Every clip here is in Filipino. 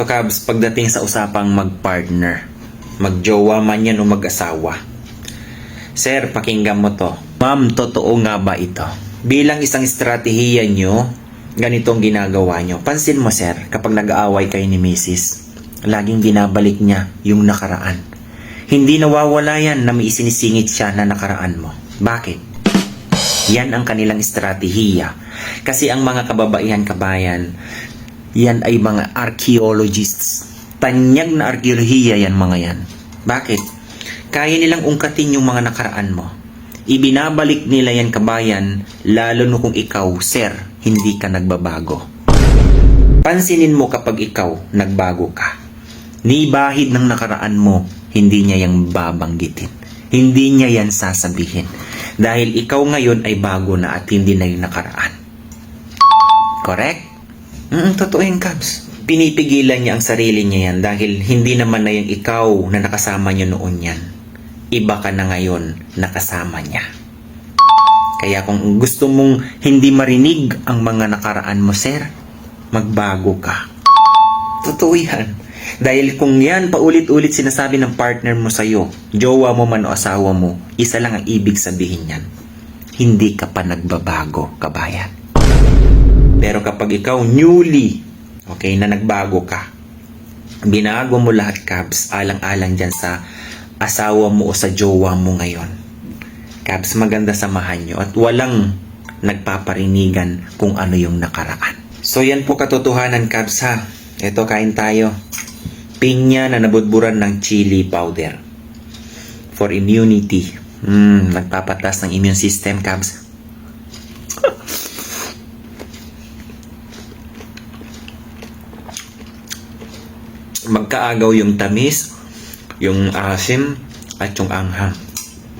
So, Kabs, pagdating sa usapang mag-partner, mag-jowa man yan o mag-asawa. Sir, pakinggan mo to. Ma'am, totoo nga ba ito? Bilang isang estratehiya nyo, ganitong ginagawa nyo. Pansin mo, sir, kapag nag-aaway kayo ni Mrs., laging binabalik niya yung nakaraan. Hindi nawawala yan na may isinisingit siya na nakaraan mo. Bakit? Yan ang kanilang estratehiya. Kasi ang mga kababaihan kabayan, yan ay mga archaeologists. Tanyag na arkeolohiya yan mga yan. Bakit? Kaya nilang ungkatin yung mga nakaraan mo. Ibinabalik nila yan kabayan, lalo na kung ikaw, sir, hindi ka nagbabago. Pansinin mo kapag ikaw, nagbago ka. Ni bahid ng nakaraan mo, hindi niya yang babanggitin. Hindi niya yan sasabihin. Dahil ikaw ngayon ay bago na at hindi na yung nakaraan. Correct? Totoo yung Kabs. Pinipigilan niya ang sarili niya yan dahil hindi naman na yung ikaw na nakasama niyo noon yan. Iba ka na ngayon nakasama niya. Kaya kung gusto mong hindi marinig ang mga nakaraan mo, sir, magbago ka. Totoo yan. Dahil kung yan paulit-ulit sinasabi ng partner mo sa'yo, jowa mo man o asawa mo, isa lang ang ibig sabihin yan. Hindi ka pa nagbabago, kabayan. Pero kapag ikaw newly, okay, na nagbago ka, binago mo lahat, Kabs, alang-alang dyan sa asawa mo o sa jowa mo ngayon. Kabs, maganda samahan nyo at walang nagpaparinigan kung ano yung nakaraan. So yan po katotohanan, Kabs, ha. Ito, kain tayo. Pinya na nabudburan ng chili powder for immunity. Nagpapatas ng immune system, Kabs. Magkaagaw yung tamis, yung asim, at yung anghang.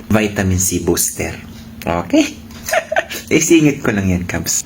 Vitamin C booster. Okay? Isingit ko lang yan, Kabs.